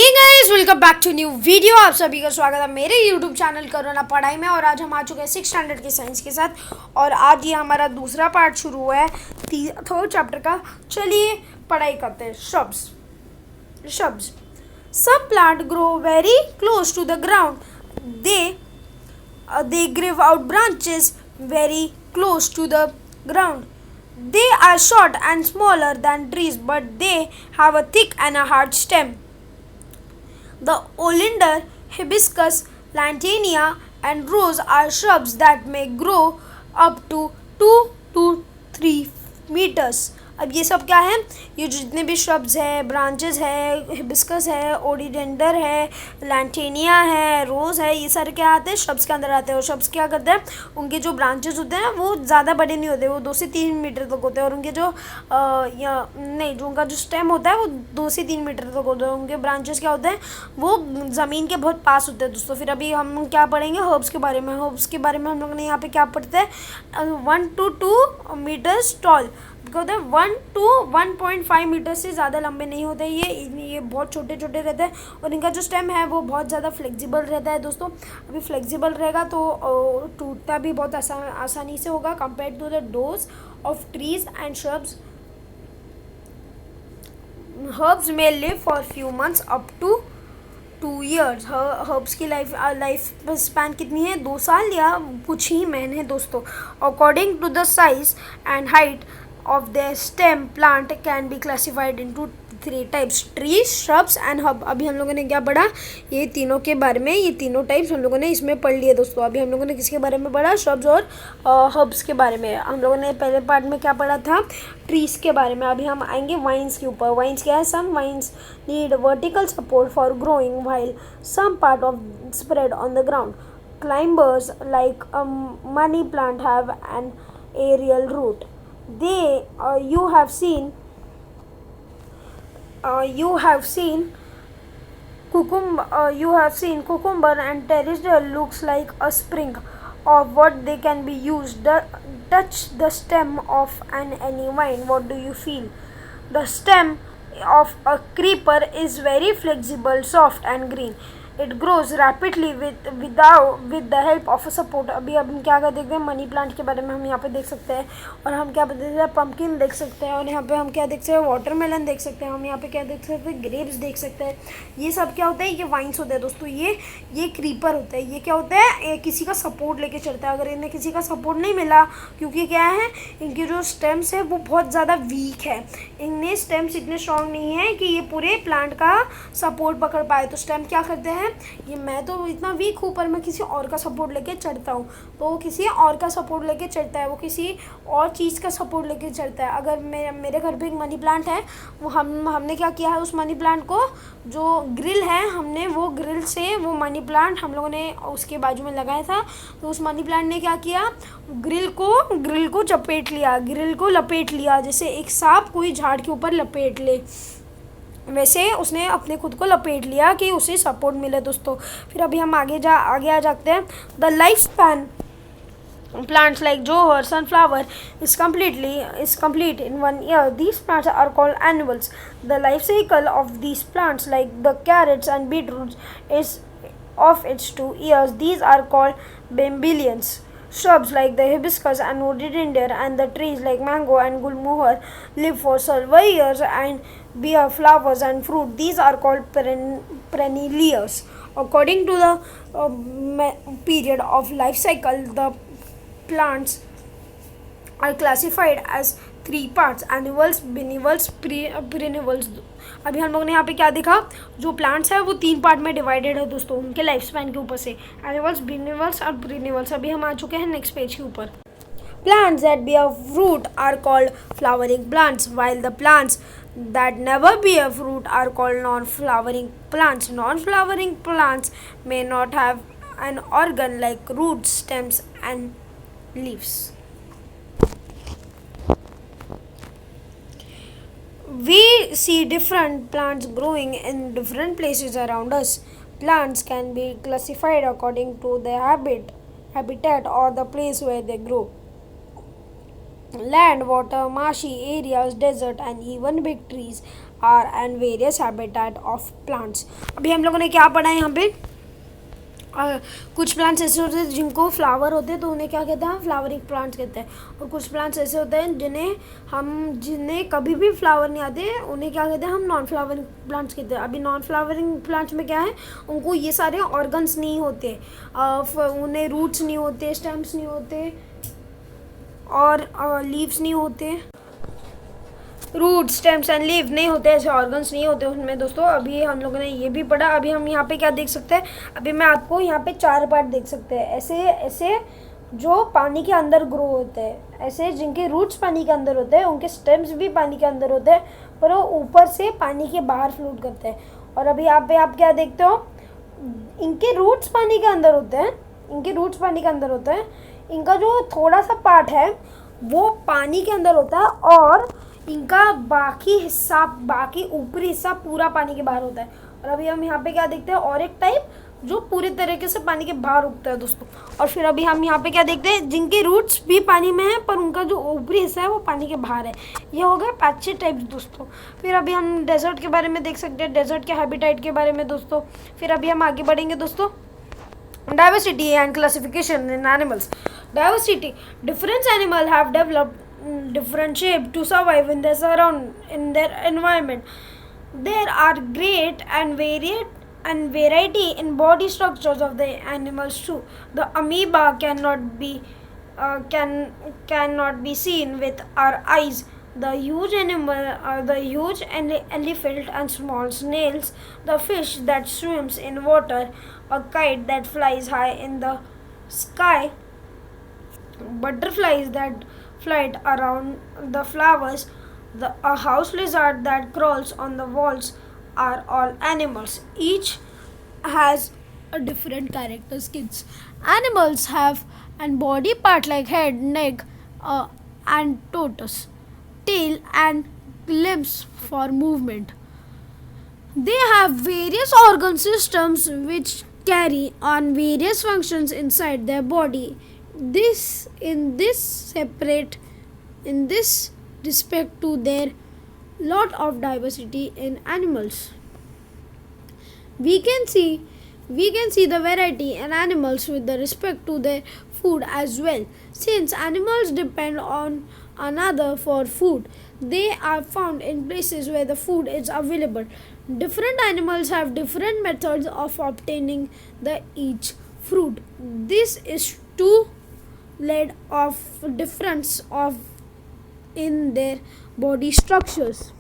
Hey guys, welcome back to new video. आप सभी का स्वागत है मेरे यूट्यूब चैनल कोरोना पढ़ाई में। और आज हम आ चुके हैं 6th स्टैंडर्ड के साइंस के साथ। और आज ये हमारा दूसरा पार्ट शुरू हुआ है थर्ड चैप्टर का। चलिए पढ़ाई करते हैं। Shrubs some plant grow very close to the ground. They give out branches very close to the ground. They are short and smaller than trees, but they have a thick and a hard stem. The oleander, hibiscus, lantania, and rose are shrubs that may grow up to 2 to 3 meters. अब ये सब क्या है? ये जितने भी shrubs है, branches है, हिबिस्कस है, ओडिडेंडर है, लैंटेनिया है, रोज़ है, ये सारे क्या आते हैं? श्रब्स के अंदर आते हैं। और श्रब्स क्या करते हैं? उनके जो ब्रांचेस होते हैं वो ज़्यादा बड़े नहीं होते, वो 2 से 3 मीटर तक होते हैं। और उनके जो जो उनका जो स्टेम होता है वो 2 से 3 मीटर तक होता है। उनके ब्रांचेस क्या होते हैं? वो ज़मीन के बहुत पास होते हैं दोस्तों। फिर अभी हम क्या पढ़ेंगे? हर्ब्स के बारे में। हर्ब्स के बारे में हम लोग ने यहाँ पे क्या पढ़ते हैं? 1 to 2 मीटर्स टॉल होते हैं। 1 to 1.5 मीटर से ज़्यादा लंबे नहीं होते ये बहुत छोटे छोटे रहते हैं। और इनका जो स्टेम है वो बहुत ज़्यादा फ्लेक्सिबल रहता है दोस्तों। अभी फ्लेक्सिबल रहेगा तो टूटता भी बहुत आसानी से होगा compare to the those of trees and shrubs. Herbs में live for few months up to 2 years। Herbs की लाइफ स्पैन कितनी है? 2 साल या कुछ ही महीने दोस्तों। According to the size and height of their stem, plant can be classified into 3 types: trees, shrubs and herb। अभी हम लोगों ने क्या पढ़ा? ये तीनों के बारे में, ये तीनों टाइप्स हम लोगों ने इसमें पढ़ लिए दोस्तों। अभी हम लोगों ने किसके बारे में पढ़ा? shrubs और herbs के बारे में। हम लोगों ने पहले पार्ट में क्या पढ़ा था? ट्रीज के बारे में। अभी हम आएंगे वाइन्स के ऊपर। वाइन्स क्या है? Some vines need vertical support for growing while some part of spread on the ground. Climbers like a money plant have an aerial root. You have seen cucumber and terrestrial looks like a spring of what they can be used. Touch the stem of any vine. What do you feel? The stem of a creeper is very flexible, soft and green. It grows rapidly with the help of a support। अभी हम क्या कर देखते हैं? Money plant के बारे में हम यहाँ पे देख सकते हैं। और हम क्या देख सकते हैं? पम्पकिन देख सकते हैं। और यहाँ पे हम क्या देख सकते हैं? वाटरमेलन देख सकते हैं। हम यहाँ पे क्या देख सकते हैं? ग्रेप्स देख सकते हैं। ये सब क्या होता है? ये वाइन्स होते हैं दोस्तों। ये क्रीपर होता है। ये क्या होता है? ये किसी का सपोर्ट लेके चलता है। अगर इन्हें किसी का सपोर्ट नहीं मिला, क्योंकि क्या है, इनके जो स्टेम्स है वो बहुत ज़्यादा वीक है। इनमें स्टेम्स इतने स्ट्रॉन्ग नहीं है कि ये पूरे प्लांट का सपोर्ट पकड़ पाए। तो स्टेम क्या करते हैं? ये मैं तो इतना वीक हूँ पर मैं किसी और का सपोर्ट लेके चढ़ता हूँ। तो वो किसी और का सपोर्ट लेके चढ़ता है, वो किसी और चीज़ का सपोर्ट लेके चढ़ता है। अगर मेरे घर पे एक मनी प्लांट है, वो हमने क्या किया है? उस मनी प्लांट को जो ग्रिल है, हमने वो ग्रिल से वो मनी प्लांट हम लोगों ने उसके बाजू में लगाया था। तो उस मनी प्लांट ने क्या किया? ग्रिल को लपेट लिया जैसे एक सांप कोई झाड़ के ऊपर लपेट ले, वैसे उसने अपने खुद को लपेट लिया कि उसे सपोर्ट मिले दोस्तों। फिर अभी हम आगे आ जाते हैं। The life span plants like johar, sunflower is complete in 1 year. These plants are called annuals. The life cycle of these plants like the carrots and beetroots is of its 2 years. These are called biennials. Shrubs like the hibiscus and rhododendron and the trees like mango and gulmohar live for several years and bear flowers and fruit. These are called perennials. According to the period of life cycle, the plants are classified as 3 parts: annuals, biennials, perennials। अभी हम लोगों ने यहाँ पे क्या देखा? जो plants है वो 3 पार्ट में डिवाइडेड है दोस्तों, उनके लाइफ स्पैन के ऊपर से। एनुअल्स, बिएनिवल्स और पेरिनिवल्स। अभी हम आ चुके हैं नेक्स्ट पेज के ऊपर। Plants that bear fruit are called flowering plants, while the plants that never bear fruit are called non-flowering plants. Non-flowering plants may not have an organ like roots, stems and leaves. We see different plants growing in different places around us. Plants can be classified according to their habitat or the place where they grow. Land, water, marshy areas, desert, and even big trees are and various habitat of plants. अभी हम लोगों ने क्या पढ़ा है यहाँ पे, कुछ प्लांट्स ऐसे होते हैं जिनको फ्लावर होते हैं तो उन्हें क्या कहते हैं, हम फ्लावरिंग प्लांट्स कहते हैं। और कुछ प्लांट्स ऐसे होते हैं जिन्हें कभी भी फ्लावर नहीं आते हैं, उन्हें क्या कहते हैं, हम नॉन फ्लावरिंग प्लांट्स कहते हैं। अभी नॉन फ्लावरिंग प्लांट्स में क्या है, उनको ये सारे ऑर्गन्स नहीं होते, उन्हें रूट्स नहीं होते, स्टेम्स नहीं होते और लीव्स नहीं होते, रूट स्टेम्स एंड लीव नहीं होते, ऐसे ऑर्गन्स नहीं होते उनमें दोस्तों। अभी हम लोगों ने ये भी पढ़ा। अभी हम यहाँ पे क्या देख सकते हैं, अभी मैं आपको यहाँ पे 4 पार्ट देख सकते हैं, ऐसे जो पानी के अंदर ग्रो होते हैं, ऐसे जिनके रूट्स पानी के अंदर होते हैं, उनके स्टेम्स भी पानी के अंदर होते हैं, पर वो ऊपर से पानी के बाहर फ्लोट करते हैं। और अभी यहाँ पे आप क्या देखते हो, इनके रूट्स पानी के अंदर होते हैं, इनका जो थोड़ा सा पार्ट है वो पानी के अंदर होता है, और इनका बाकी ऊपरी हिस्सा पूरा पानी के बाहर होता है। और अभी हम यहाँ पे क्या देखते हैं, और एक टाइप जो पूरे तरीके से पानी के बाहर उगता है दोस्तों। और फिर अभी हम यहाँ पे क्या देखते हैं, जिनके रूट्स भी पानी में है पर उनका जो ऊपरी हिस्सा है वो पानी के बाहर है। ये हो गया पैची टाइप्स दोस्तों। फिर अभी हम डेजर्ट के बारे में देख सकते हैं, डेजर्ट के हैबिटेट के बारे में दोस्तों। फिर अभी हम आगे बढ़ेंगे दोस्तों। Diversity and classification in animals. Diversity. Different animals have developed different shape to survive in their environment. There are great and variety in body structures of the animals too. The amoeba cannot be seen with our eyes. The huge elephant and small snails, the fish that swims in water, a kite that flies high in the sky, butterflies that fly around the flowers, a house lizard that crawls on the walls are all animals. Each has a different characteristics. Animals have an body part like head, neck, and tortoise, tail, and limbs for movement. They have various organ systems which carry on various functions inside their body. In this respect to their lot of diversity in animals. We can see the variety in animals with the respect to their food as well. Since animals depend on another for food, they are found in places where the food is available. Different animals have different methods of obtaining each fruit. This is to lead of difference in their body structures.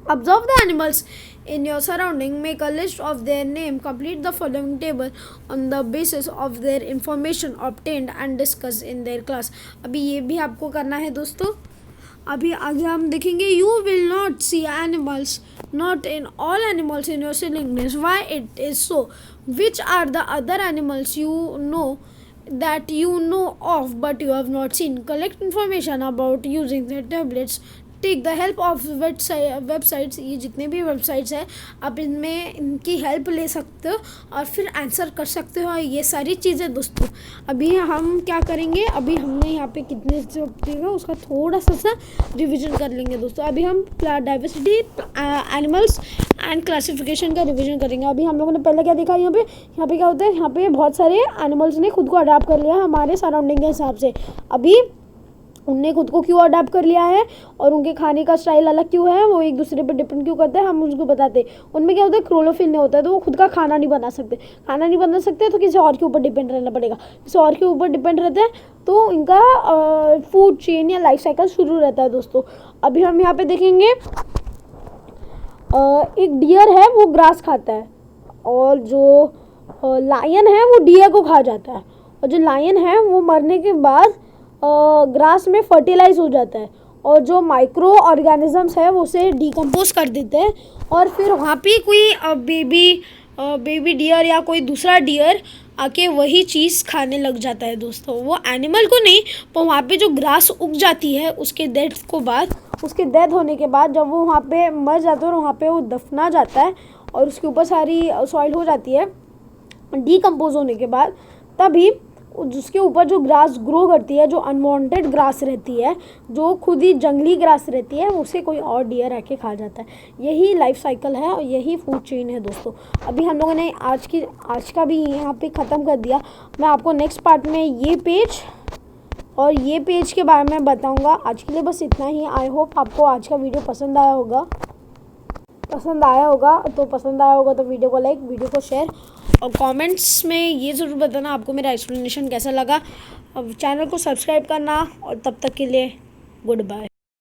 Observe the animals in your surrounding, make a list of their name, complete the following table on the basis of their information obtained and discussed in their class. अभी ये भी आपको करना है दोस्तों। अभी आगे हम देखेंगे, you will not see animals, not in all animals in your ceiling list. Why it is so? Which are the other animals that you know of but you have not seen? Collect information about using the tablets. Take the help of websites. ये जितने भी websites हैं आप इनकी help ले सकते हो और फिर आंसर कर सकते हो ये सारी चीज़ें दोस्तों। अभी हम क्या करेंगे, अभी हमने यहाँ पे कितने देगा उसका थोड़ा सा रिवीजन कर लेंगे दोस्तों। अभी हम डाइवर्सिटी, एनिमल्स एंड क्लासिफिकेशन का रिवीजन करेंगे। अभी हम लोगों ने पहले क्या देखा, यहाँ पे क्या होता है, यहाँ पे बहुत सारे एनिमल्स ने खुद को अडाप्ट कर लिया हमारे सराउंडिंग के हिसाब से। अभी उनने खुद को क्यों अडाप्ट कर लिया है और उनके खाने का स्टाइल अलग क्यों है, वो एक दूसरे पर डिपेंड क्यों करते हैं, हम उसको बताते हैं। उनमें क्या होता है, क्लोरोफिल नहीं होता है, तो वो खुद का खाना नहीं बना सकते तो किसी और के ऊपर डिपेंड रहना पड़ेगा। किसी और के ऊपर डिपेंड रहते हैं तो इनका फूड चेन या लाइफ साइकिल शुरू रहता है दोस्तों। अभी हम यहाँ पे देखेंगे, एक डियर है वो ग्रास खाता है और जो लायन है वो डियर को खा जाता है, और जो लायन है वो मरने के बाद ग्रास में फर्टिलाइज हो जाता है और जो माइक्रो ऑर्गेनिजम्स है वो उसे डिकम्पोज कर देते हैं और फिर वहाँ पे कोई बेबी डियर या कोई दूसरा डियर आके वही चीज़ खाने लग जाता है दोस्तों। वो एनिमल को नहीं, पर वहाँ पे जो ग्रास उग जाती है उसके डेथ होने के बाद जब वो वहाँ पे मर जाता है और वहाँ पे वो दफना जाता है और उसके ऊपर सारी सॉइल हो जाती है डिकम्पोज होने के बाद, तभी जिसके ऊपर जो ग्रास ग्रो करती है, जो अनवांटेड ग्रास रहती है, जो खुद ही जंगली ग्रास रहती है, उसे कोई और डियर आके खा जाता है। यही लाइफ साइकिल है और यही फूड चेन है दोस्तों। अभी हम लोगों ने आज का भी यहाँ पे ख़त्म कर दिया। मैं आपको नेक्स्ट पार्ट में ये पेज और ये पेज के बारे में बताऊँगा। आज के लिए बस इतना ही। आई होप आपको आज का वीडियो पसंद आया होगा। तो वीडियो को लाइक, वीडियो को शेयर और कमेंट्स में ये ज़रूर बताना आपको मेरा एक्सप्लेनेशन कैसा लगा। अब चैनल को सब्सक्राइब करना और तब तक के लिए गुड बाय।